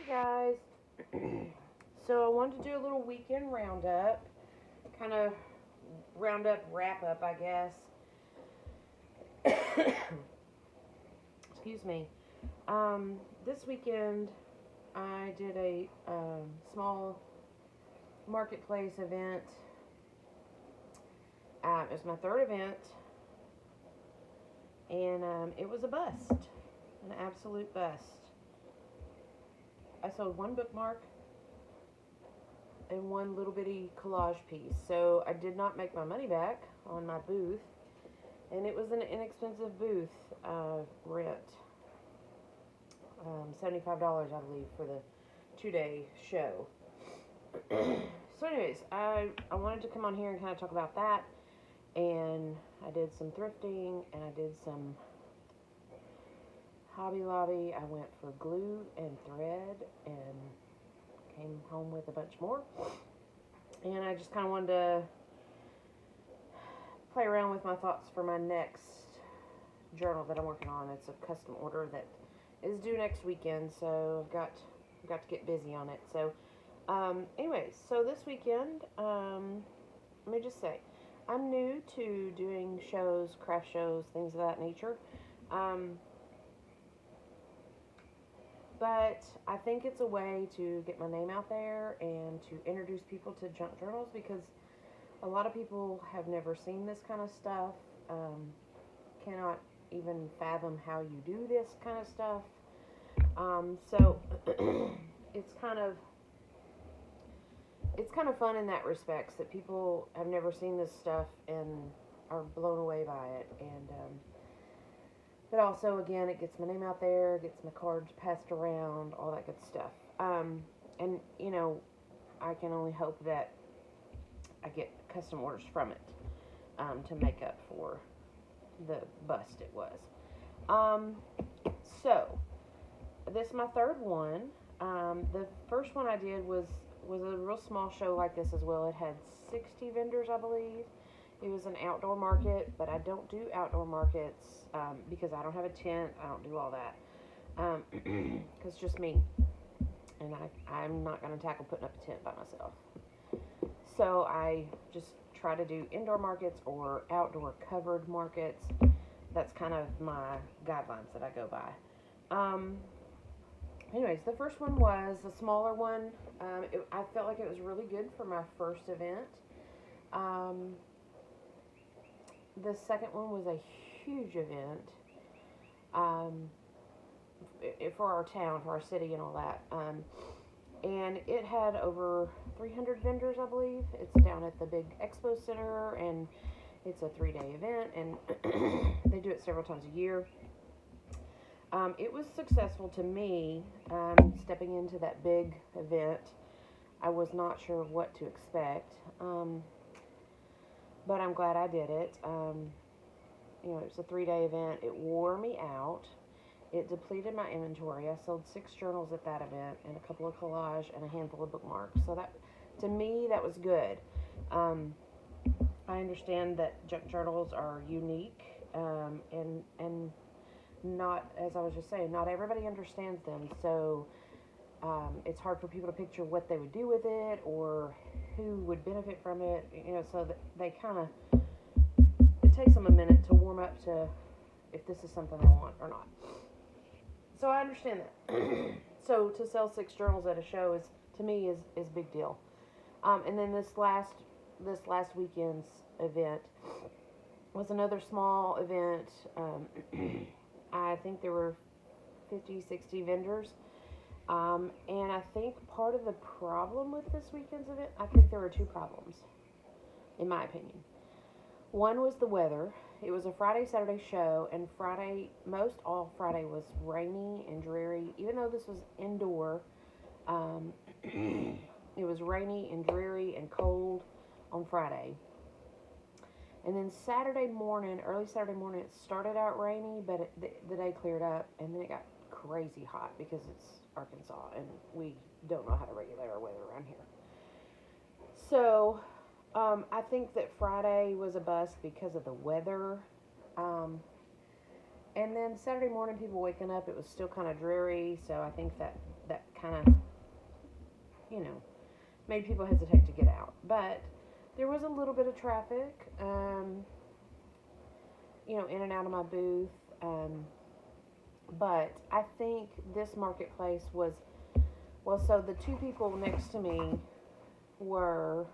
Guys. So I wanted to do a little weekend roundup, kind of roundup wrap up, I guess. Excuse me. This weekend I did a small marketplace event. It was my third event, and it was a bust, an absolute bust. I sold one bookmark and one little bitty collage piece. So I did not make my money back on my booth, and it was an inexpensive booth rent, $75 I believe for the 2-day show. So anyways, I wanted to come on here and kind of talk about that, and I did some thrifting and I did some Hobby Lobby. I went for glue and thread and came home with a bunch more. And I just kind of wanted to play around with my thoughts for my next journal that I'm working on. It's a custom order that is due next weekend, so I've got to get busy on it. So, anyways, so this weekend, let me just say, I'm new to doing shows, craft shows, things of that nature. But I think it's a way to get my name out there and to introduce people to junk journals, because a lot of people have never seen this kind of stuff, cannot even fathom how you do this kind of stuff. So it's kind of fun in that respects, that people have never seen this stuff and are blown away by it. And but also, again, it gets my name out there, gets my cards passed around, all that good stuff. And, I can only hope that I get custom orders from it to make up for the bust it was. So, this is my third one. The first one I did was a real small show like this as well. It had 60 vendors, I believe. It was an outdoor market, but I don't do outdoor markets because I don't have a tent. I don't do all that because it's just me, and I'm not going to tackle putting up a tent by myself. So I just try to do indoor markets or outdoor covered markets. That's kind of my guidelines that I go by. Anyways, the first one was a smaller one. I felt like it was really good for my first event. The second one was a huge event for our town, for our city, and all that. And it had over 300 vendors, I believe. It's down at the big expo center, and it's a 3-day event, and they do it several times a year. It was successful to me. Stepping into that big event, I was not sure what to expect. But I'm glad I did it. It was a 3-day event. It wore me out. It depleted my inventory. I sold 6 journals at that event and a couple of collage and a handful of bookmarks. So that, to me, that was good. I understand that junk journals are unique, and not, as I was just saying, not everybody understands them. So it's hard for people to picture what they would do with it or who would benefit from it, so that they kind of, it takes them a minute to warm up to if this is something they want or not. So I understand that. So to sell 6 journals at a show is, to me, is a big deal. And then this last weekend's event was another small event. I think there were 50, 60 vendors. And I think part of the problem with this weekend's event, I think there were 2 problems, in my opinion. One was the weather. It was a Friday, Saturday show, and most all Friday was rainy and dreary. Even though this was indoor, it was rainy and dreary and cold on Friday. And then Saturday morning, early Saturday morning, it started out rainy, but the day cleared up, and then it got crazy hot because it's Arkansas, and we don't know how to regulate our weather around here. So I think that Friday was a bust because of the weather. And then Saturday morning, people waking up, it was still kind of dreary. So I think that kind of, you know, made people hesitate to get out. But there was a little bit of traffic, in and out of my booth. But I think this marketplace was, well, so the two people next to me were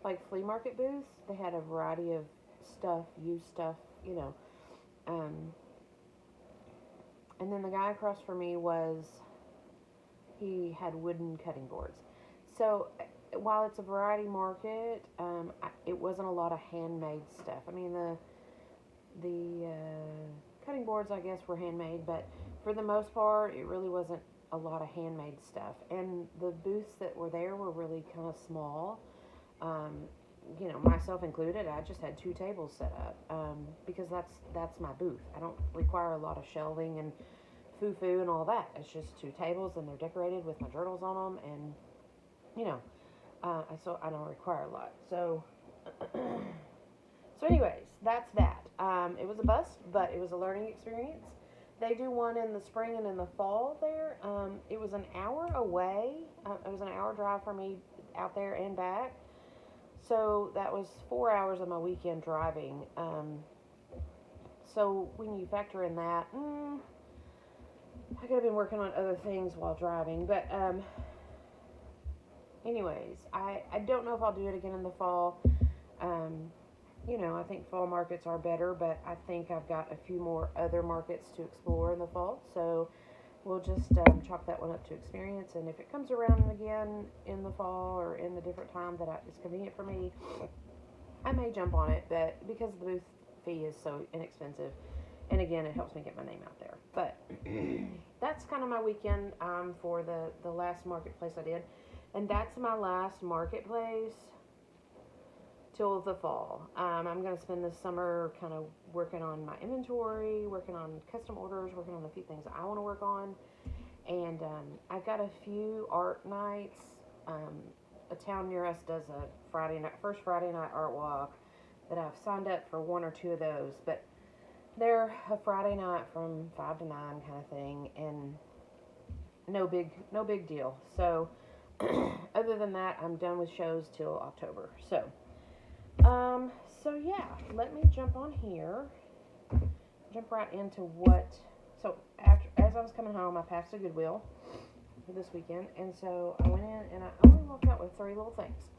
like flea market booths. They had a variety of stuff, used stuff, you know. Um, and then the guy across from me he had wooden cutting boards. So while it's a variety market, it wasn't a lot of handmade stuff. I mean, the cutting boards, I guess, were handmade, but for the most part, it really wasn't a lot of handmade stuff. And the booths that were there were really kind of small. Myself included, I just had two tables set up because that's my booth. I don't require a lot of shelving and foo-foo and all that. It's just two tables, and they're decorated with my journals on them, and so I don't require a lot. So, anyways, that's that. It was a bust, but it was a learning experience. They do one in the spring and in the fall there. It was an hour away. It was an hour drive for me out there and back. So that was 4 hours of my weekend driving. So when you factor in that, I could have been working on other things while driving. But anyways, I don't know if I'll do it again in the fall. I think fall markets are better, but I think I've got a few more other markets to explore in the fall. So we'll just chalk that one up to experience. And if it comes around again in the fall or in the different time that is convenient for me, I may jump on it. But because the booth fee is so inexpensive, and again, it helps me get my name out there. But that's kind of my weekend for the last marketplace I did. And that's my last marketplace till the fall. I'm going to spend this summer kind of working on my inventory, working on custom orders, working on a few things I want to work on. And I've got a few art nights. A town near us does a first Friday night art walk that I've signed up for one or two of those. But they're a Friday night from 5 to 9 kind of thing, and no big deal. So other than that, I'm done with shows till October. So yeah, let me jump on here, jump right into what, so as I was coming home, I passed a Goodwill for this weekend, and so I went in, and I only walked out with 3 little things.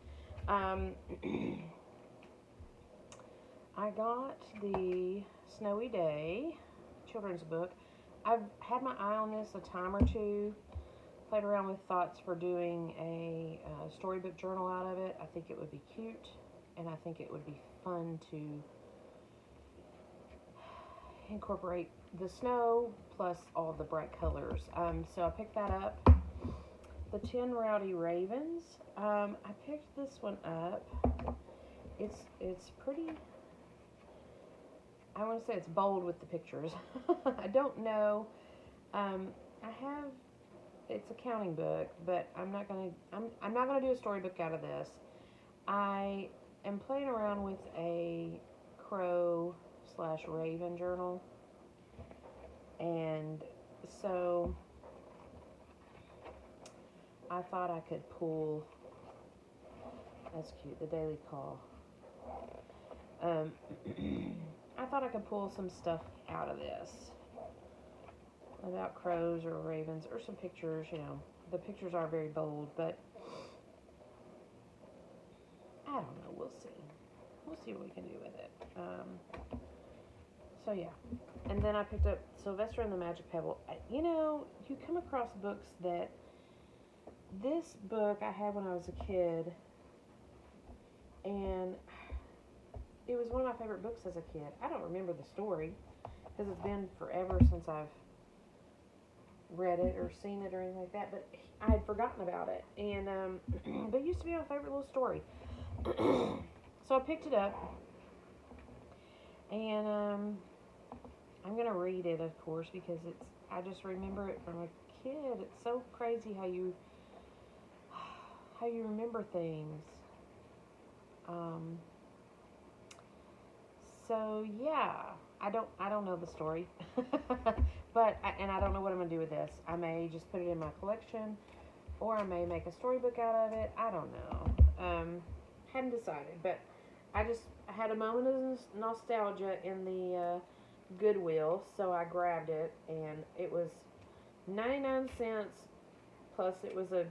I got the Snowy Day children's book. I've had my eye on this a time or two, played around with thoughts for doing a storybook journal out of it. I think it would be cute. And I think it would be fun to incorporate the snow plus all the bright colors. So I picked that up. The 10 Rowdy Ravens. I picked this one up. It's pretty. I want to say it's bold with the pictures. I don't know. It's a counting book, but I'm not gonna do a storybook out of this. I am playing around with a crow/raven journal, and so I thought I could pull. That's cute. The Daily Call. I thought I could pull some stuff out of this about crows or ravens or some pictures. The pictures are very bold, but I don't know. We'll see. We'll see what we can do with it. So yeah. And then I picked up Sylvester and the Magic Pebble. You come across books that... This book I had when I was a kid, and it was one of my favorite books as a kid. I don't remember the story, because it's been forever since I've read it or seen it or anything like that, but I had forgotten about it. And but it used to be my favorite little story. So I picked it up, and I'm going to read it, of course, because I just remember it from a kid. It's so crazy how you remember things. So yeah, I don't know the story, but and I don't know what I'm gonna do with this. I may just put it in my collection, or I may make a storybook out of it. I don't know. Hadn't decided, but I had a moment of nostalgia in the Goodwill, so I grabbed it, and it was 99 cents plus it was a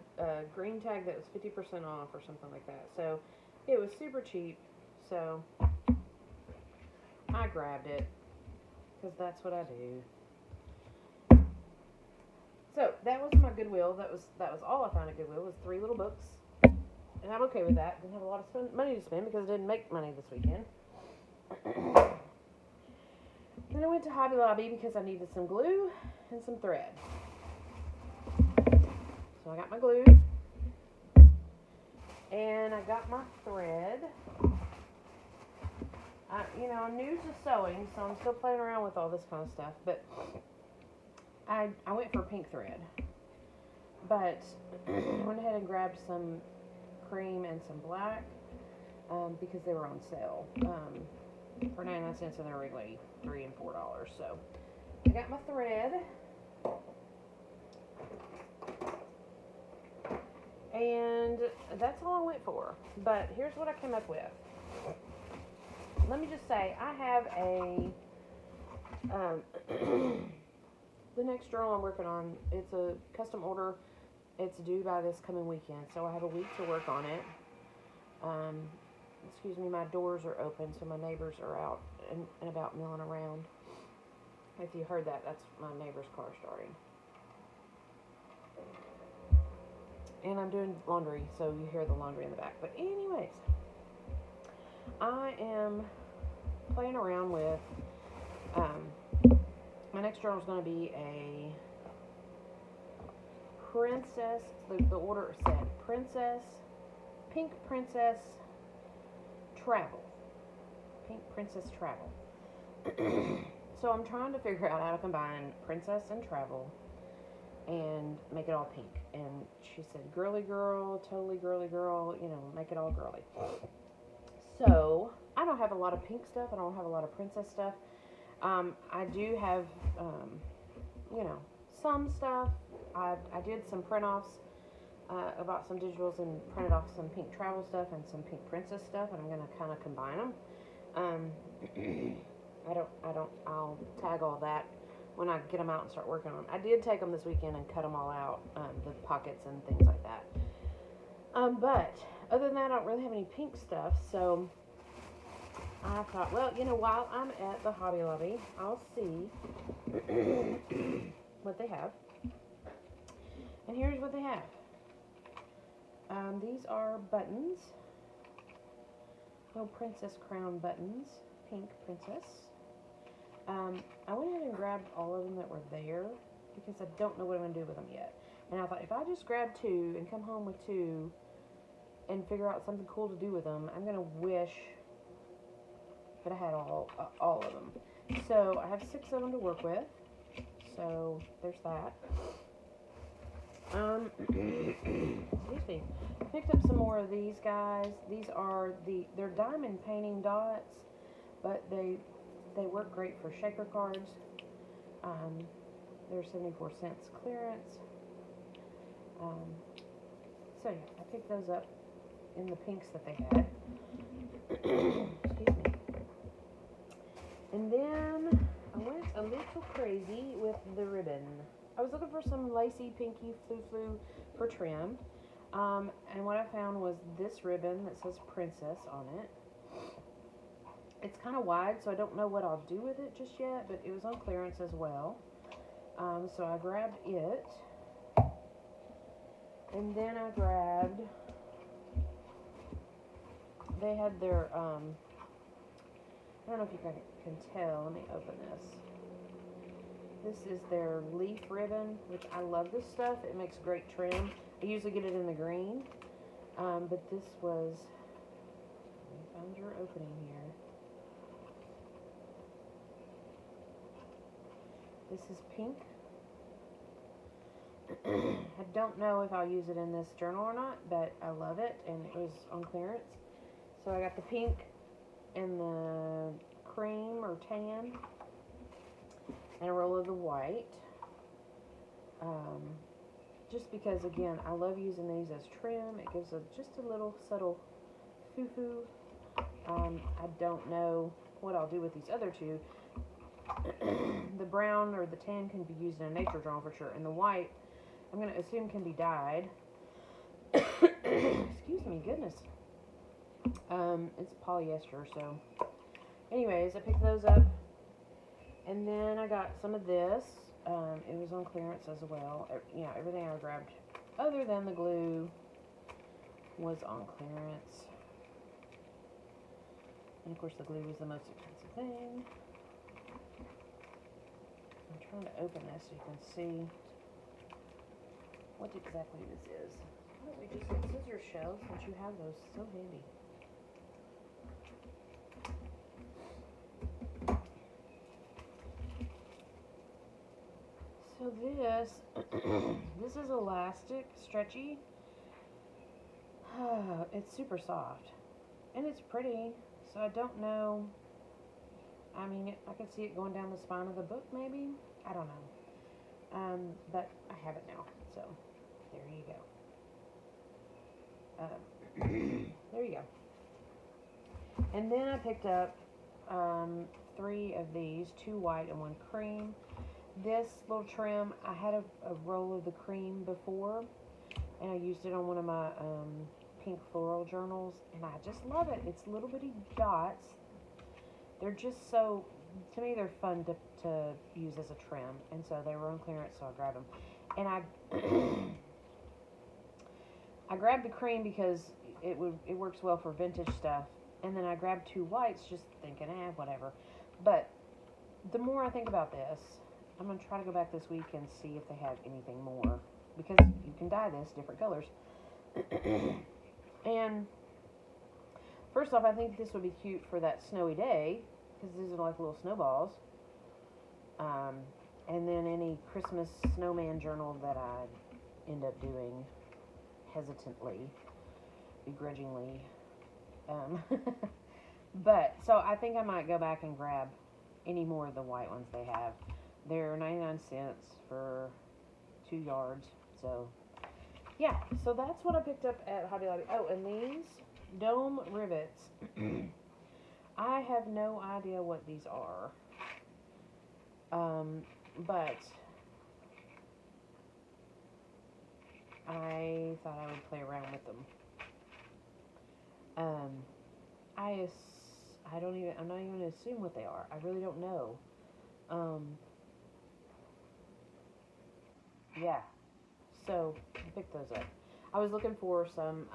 green tag that was 50% off or something like that. So it was super cheap. So I grabbed it because that's what I do. So that was my Goodwill. That was all I found at Goodwill was 3 little books, and I'm okay with that. Didn't have a lot of money to spend because I didn't make money this weekend. Then I went to Hobby Lobby because I needed some glue and some thread. So I got my glue and I got my thread. I'm new to sewing, so I'm still playing around with all this kind of stuff. But I went for pink thread, but I went ahead and grabbed some cream and some black because they were on sale for 99 cents, and they're really $3 and $4. So I got my thread, and that's all I went for. But here's what I came up with. Let me just say, I have the next journal I'm working on, it's a custom order. It's due by this coming weekend, so I have a week to work on it. Excuse me, my doors are open, so my neighbors are out and about milling around. If you heard that, that's my neighbor's car starting. And I'm doing laundry, so you hear the laundry in the back. But anyways, I am playing around with, my next journal is going to be a princess, the order said Pink Princess Travel. Pink Princess Travel. So I'm trying to figure out how to combine princess and travel and make it all pink. And she said, girly girl, totally girly girl, make it all girly. So I don't have a lot of pink stuff. I don't have a lot of princess stuff. I do have, some stuff. I did some print-offs. I bought some digitals and printed off some pink travel stuff and some pink princess stuff, and I'm going to kind of combine them. I'll tag all that when I get them out and start working on them. I did take them this weekend and cut them all out, the pockets and things like that. But other than that, I don't really have any pink stuff, so I thought, well, while I'm at the Hobby Lobby, I'll see what they have. And here's what they have. These are buttons. Little princess crown buttons. Pink princess. I went ahead and grabbed all of them that were there because I don't know what I'm going to do with them yet. And I thought, if I just grab 2 and come home with 2 and figure out something cool to do with them, I'm going to wish that I had all of them. So I have 6 of them to work with. So there's that. Excuse me. I picked up some more of these guys. These are they're diamond painting dots, but they work great for shaker cards. They're 74 cents clearance. So yeah, I picked those up in the pinks that they had. Excuse me. And then I went a little crazy with the ribbon. I was looking for some lacy, pinky, flu for trim. And what I found was this ribbon that says Princess on it. It's kind of wide, so I don't know what I'll do with it just yet, but it was on clearance as well. So I grabbed it. And then I grabbed, they had their, I don't know if you can tell. Let me open this. This is their leaf ribbon, which I love this stuff. It makes great trim. I usually get it in the green, but this was, let me find your opening here. This is pink. I don't know if I'll use it in this journal or not, but I love it, and it was on clearance. So I got the pink and the cream or tan, and a roll of the white. Just because, again, I love using these as trim. It gives just a little subtle foo-foo. I don't know what I'll do with these other two. The brown or the tan can be used in a nature journal for sure, and the white, I'm going to assume, can be dyed. Excuse me, goodness. It's polyester, so. Anyways, I picked those up, and then I got some of this. It was on clearance as well. Everything I grabbed, other than the glue, was on clearance. And of course, the glue was the most expensive thing. I'm trying to open this so you can see what exactly this is. Why don't we just get scissor shells since you have those so handy? So this is elastic, stretchy. It's super soft, and it's pretty. So I don't know. I mean, I could see it going down the spine of the book, maybe. I don't know. But I have it now, so there you go. There you go. And then I picked up 3 of these, 2 white and 1 cream. This little trim, I had a roll of the cream before, and I used it on one of my pink floral journals, and I just love it. It's little bitty dots. They're just so, to me, they're fun to use as a trim, and so they were on clearance, so I grabbed them. And I grabbed the cream because it works well for vintage stuff, and then I grabbed 2 whites just thinking, whatever. But the more I think about this, I'm going to try to go back this week and see if they have anything more, because you can dye this different colors. And first off, I think this would be cute for that snowy day, because these are like little snowballs. And then any Christmas snowman journal that I end up doing hesitantly, begrudgingly. But, so I think I might go back and grab any more of the white ones they have. They're 99 cents for 2 yards. So, yeah. So that's what I picked up at Hobby Lobby. Oh, and these dome rivets. I have no idea what these are. But I thought I would play around with them. I'm not even going to assume what they are. I really don't know. Yeah. So, I picked those up. I was looking for some,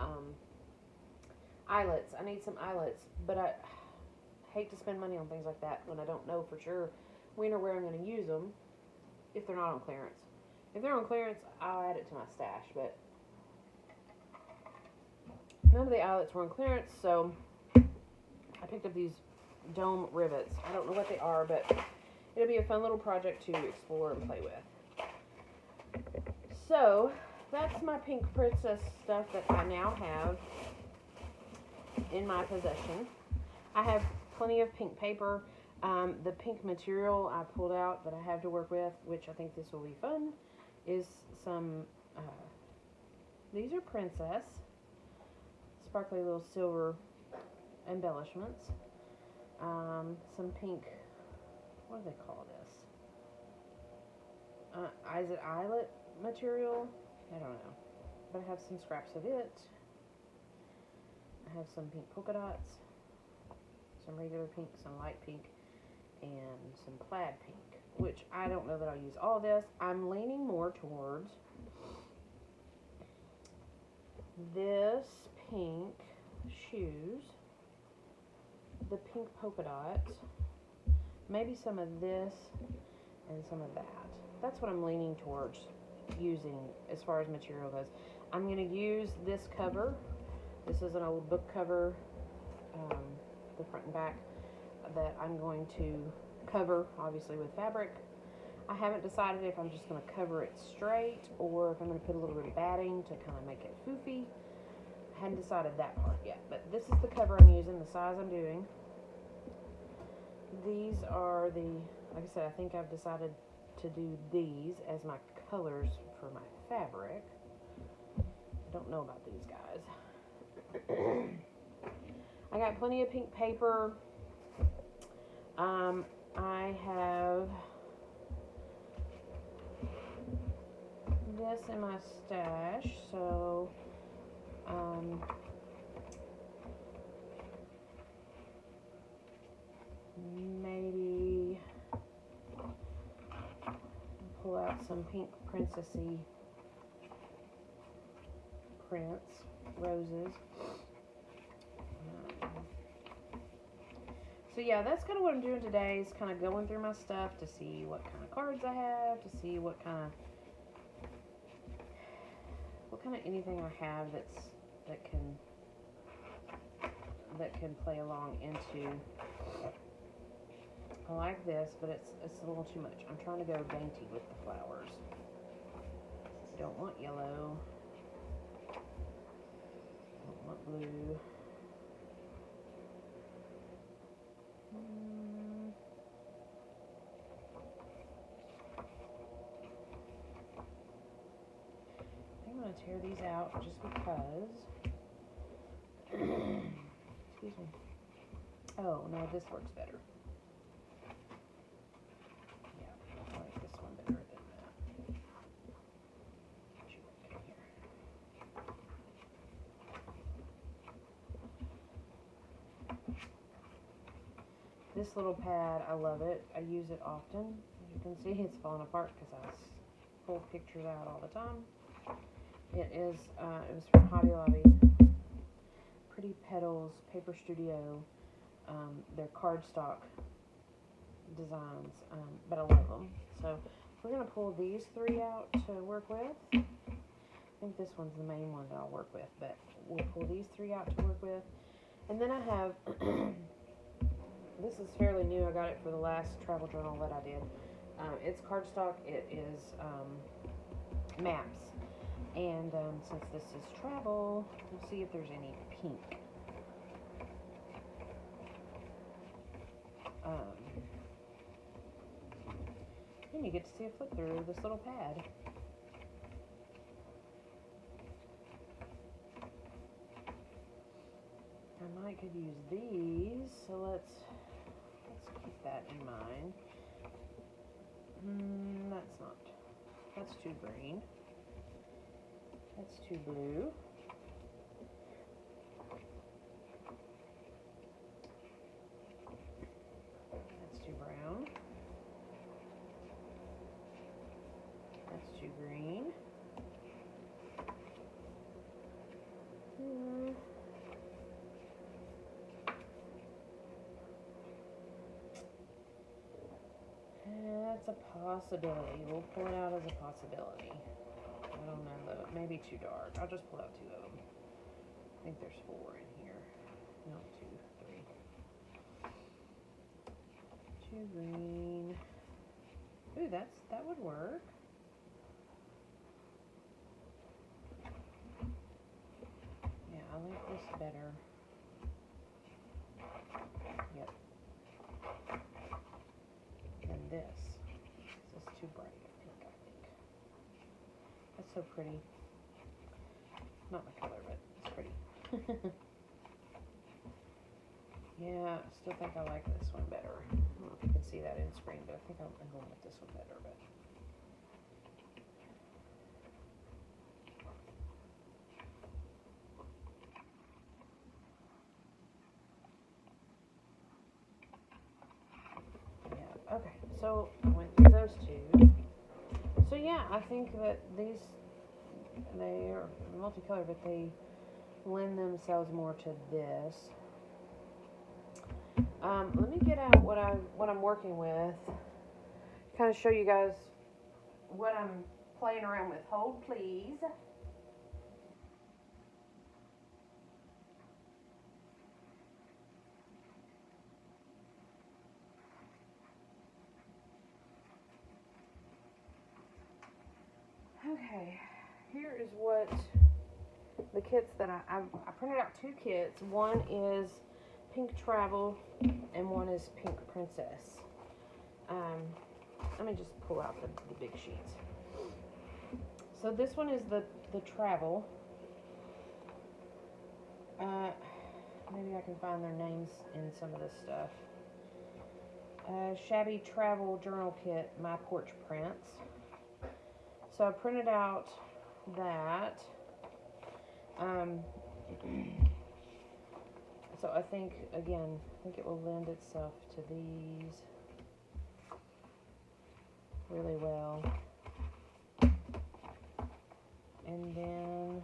eyelets. I need some eyelets, but I hate to spend money on things like that when I don't know for sure when or where I'm going to use them if they're not on clearance. If they're on clearance, I'll add it to my stash, but none of the eyelets were on clearance, so I picked up these dome rivets. I don't know what they are, but it'll be a fun little project to explore and play with. So, that's my Pink Princess stuff that I now have in my possession. I have plenty of pink paper. The pink material I pulled out that I have to work with, which I think this will be fun, is some, these are Princess, sparkly little silver embellishments. Some pink, what do they call this? Is it eyelet material? I don't know. But I have some scraps of it. I have some pink polka dots, some regular pink, some light pink, and some plaid pink, which I don't know that I'll use all this. I'm leaning more towards this pink shoes, the pink polka dots, maybe some of this, and some of that. That's what I'm leaning towards using as far as material goes. I'm going to use this cover. This is an old book cover, the front and back, that I'm going to cover, obviously, with fabric. I haven't decided if I'm just going to cover it straight or if I'm going to put a little bit of batting to kind of make it foofy. I hadn't decided that part yet, but this is the cover I'm using, the size I'm doing. These are the, like I said, I think I've decided to do these as my colors for my fabric. I don't know about these guys. I got plenty of pink paper. I have this in my stash, so maybe pull out some pink princessy prints, roses. So yeah, that's kind of what I'm doing today, is kind of going through my stuff to see what kind of cards I have, to see what kind of anything I have that can play along into. I like this, but it's a little too much. I'm trying to go dainty with the flowers. Don't want yellow. Don't want blue. I'm going to tear these out just because. Excuse me. Oh, no, this works better. Yeah, I like this one better than that. What you working here? This little pad, I love it. I use it often. As you can see, it's falling apart because I pull pictures out all the time. It was from Hobby Lobby. Pretty Petals Paper Studio. They're cardstock designs, but I love them. So we're going to pull these three out to work with. I think this one's the main one that I'll work with, but we'll pull these three out to work with. And then I have, this is fairly new. I got it for the last travel journal that I did. It's cardstock. It is maps. And since this is travel, we'll see if there's any pink. Then you get to see a flip through this little pad. I might could use these, so let's keep that in mind. That's too green. That's too blue. That's too brown. That's too green. That's a possibility. We'll pull it out as a possibility. I don't know though. It may be too dark. I'll just pull out two of them. I think there's four in here. No, two, three. Two green. Ooh, that would work. Yeah, I like this better. Yep. Than this. This is too bright of pink, I think. That's so pretty. Not my color, but it's pretty. Yeah, I still think I like this one better. I don't know if you can see that in screen, but I think I'm going with this one better. But yeah, okay. So I went through those two. So yeah, I think that these, they are multicolored, but they lend themselves more to this. Let me get out what I'm working with. Kind of show you guys what I'm playing around with. Hold, please. Okay, here is what the kits that I printed out two kits. One is Pink Travel, and one is Pink Princess. Let me just pull out the big sheets. So this one is the Travel. Maybe I can find their names in some of this stuff. Shabby Travel Journal Kit, My Porch Prints. So I printed out that. So I think it will lend itself to these really well. And then,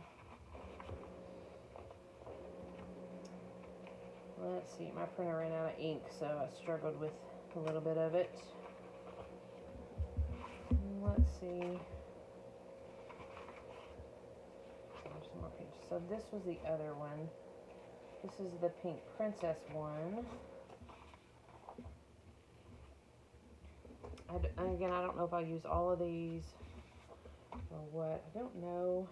let's see, my printer ran out of ink, so I struggled with a little bit of it. Let's see. There's some more pages. So this was the other one. This is the Pink Princess one. Again, I don't know if I'll use all of these or what. I don't know.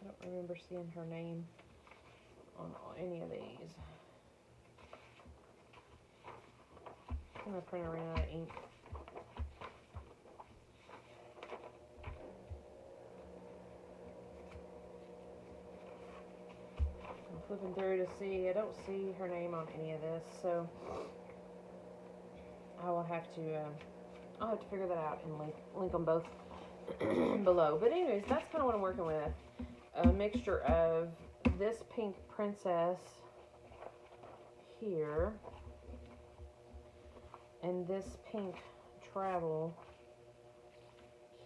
I don't remember seeing her name on any of these. My printer ran out of ink. I'm flipping through to see. I don't see her name on any of this, so I will have to. I'll have to figure that out and link them both below. But anyways, that's kind of what I'm working with. A mixture of this Pink Princess here and this Pink Travel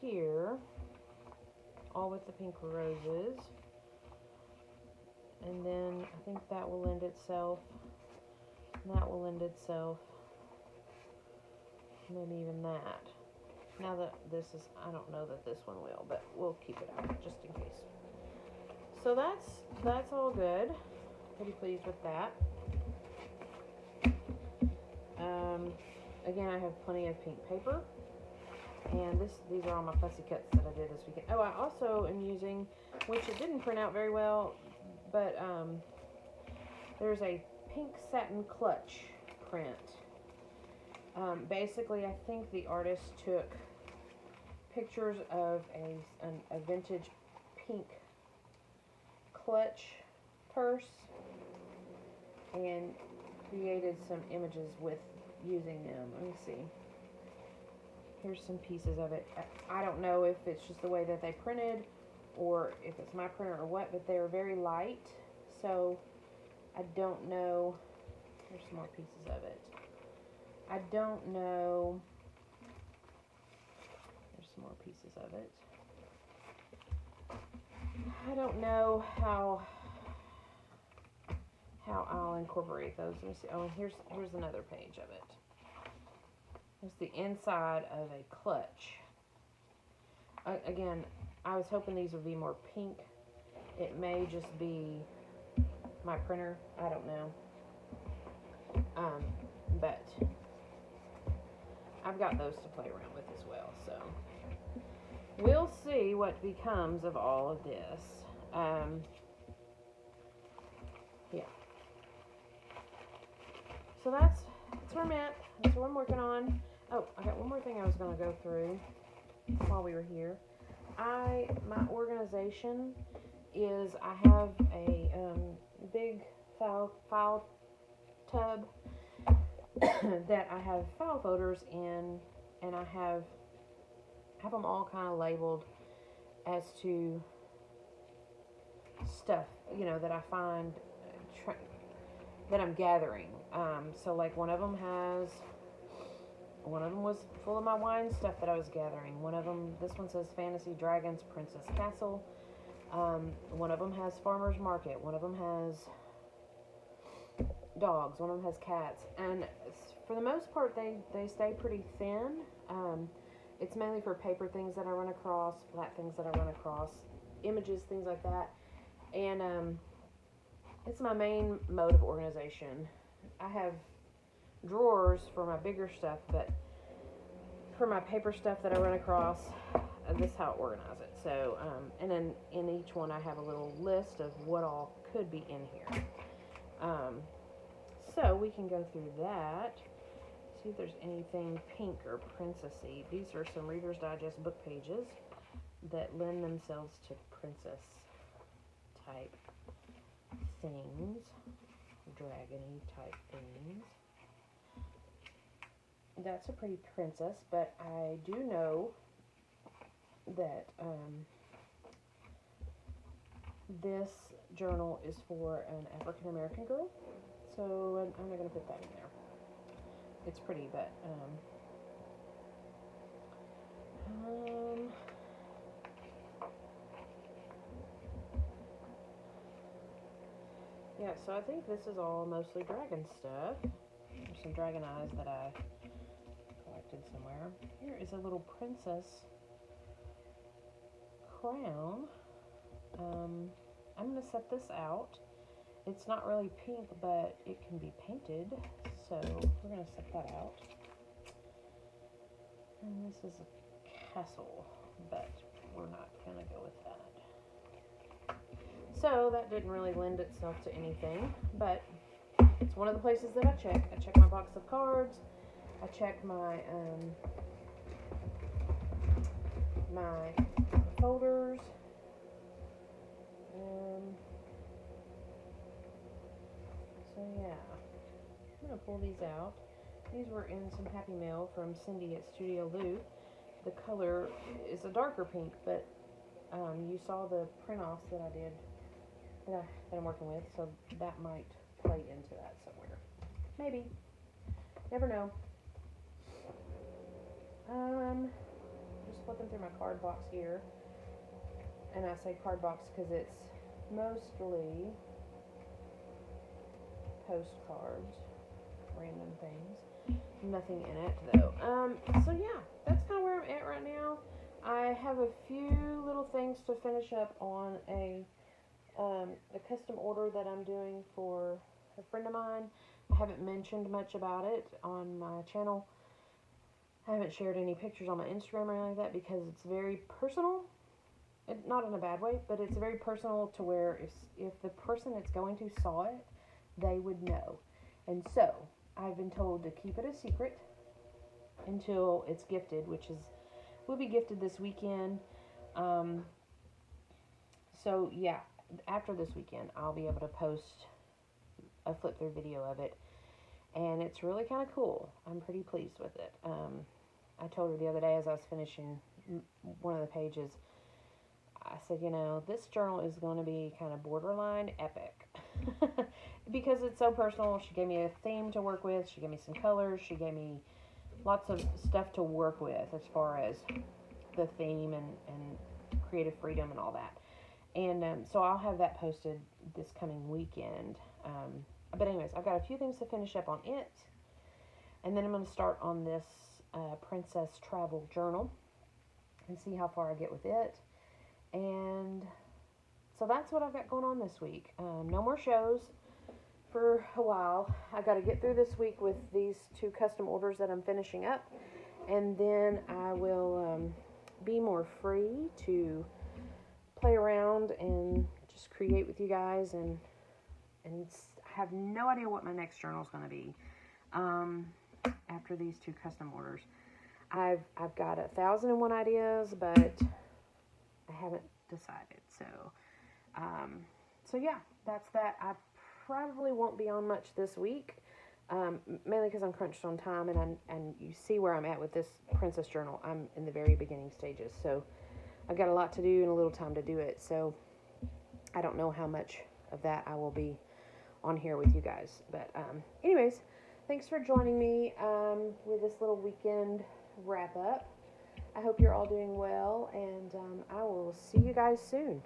here, all with the pink roses. And then I think that will lend itself, that will lend itself, maybe even that. Now that this is, I don't know that this one will, but we'll keep it out just in case. So that's all good. Pretty pleased with that. Again, I have plenty of pink paper, and these are all my fussy cuts that I did this weekend. Oh, I also am using, which it didn't print out very well, but there's a pink satin clutch print. Basically, I think the artist took pictures of a vintage pink clutch purse and created some images with using them. Let me see. Here's some pieces of it. I don't know if it's just the way that they printed or if it's my printer or what, but they're very light, so I don't know. Here's some more pieces of it. I don't know. There's some more pieces of it. I don't know how I'll incorporate those. Let me see. Oh, and here's another page of it. It's the inside of a clutch. Again, I was hoping these would be more pink. It may just be my printer. I don't know. But I've got those to play around with as well. So we'll see what becomes of all of this. Yeah. So that's where I'm at. That's what I'm working on. Oh, I got one more thing I was going to go through while we were here. My organization is I have a big file tub that I have file folders in, and I have them all kind of labeled as to stuff, that I find that I'm gathering. So like one of them was full of my wine stuff that I was gathering. One of them, this one says Fantasy Dragons Princess Castle. One of them has Farmer's Market. One of them has dogs. One of them has cats. And for the most part, they stay pretty thin. It's mainly for paper things that I run across, flat things that I run across, images, things like that. And it's my main mode of organization. I have drawers for my bigger stuff, but for my paper stuff that I run across, this is how I organize it. So, and then in each one I have a little list of what all could be in here. So we can go through that, see if there's anything pink or princessy. These are some Reader's Digest book pages that lend themselves to princess type things, dragony type things. That's a pretty princess, but I do know that this journal is for an African American girl, so I'm not going to put that in there. It's pretty, but yeah, so I think this is all mostly dragon stuff. There's some dragon eyes that I collected somewhere. Here is a little princess crown. I'm going to set this out. It's not really pink, but it can be painted, so we're going to set that out. And this is a castle, but we're not going to go with that. So that didn't really lend itself to anything, but it's one of the places that I check. I check my box of cards. I check my my folders. So yeah, I'm going to pull these out. These were in some Happy Mail from Cindy at Studio Lou. The color is a darker pink, but you saw the print-offs that I did, that I'm working with, so that might play into that somewhere. Maybe. Never know. Just flipping through my card box here. And I say card box because it's mostly postcards, random things. Nothing in it though. So yeah, that's kind of where I'm at right now. I have a few little things to finish up on a custom order that I'm doing for a friend of mine. I haven't mentioned much about it on my channel. I haven't shared any pictures on my Instagram or anything like that because it's very personal. Not in a bad way, but it's very personal to where if the person it's going to saw it, they would know. And so I've been told to keep it a secret until it's gifted, which will be gifted this weekend. So yeah, after this weekend, I'll be able to post a flip through video of it, and it's really kind of cool. I'm pretty pleased with it. I told her the other day as I was finishing one of the pages, I said, you know, this journal is going to be kind of borderline epic because it's so personal. She gave me a theme to work with. She gave me some colors. She gave me lots of stuff to work with as far as the theme and creative freedom and all that. And so I'll have that posted this coming weekend. But anyways, I've got a few things to finish up on it. And then I'm going to start on this Princess Travel Journal and see how far I get with it. And so that's what I've got going on this week. No more shows for a while. I got to get through this week with these 2 custom orders that I'm finishing up. And then I will be more free to play around and just create with you guys. And I have no idea what my next journal is going to be after these 2 custom orders. I've got 1,001 ideas, but I haven't decided. So yeah, that's that. I probably won't be on much this week, mainly because I'm crunched on time, and you see where I'm at with this Princess Journal. I'm in the very beginning stages, so I've got a lot to do and a little time to do it. So I don't know how much of that I will be on here with you guys. But anyways, thanks for joining me with this little weekend wrap up. I hope you're all doing well, and I will see you guys soon.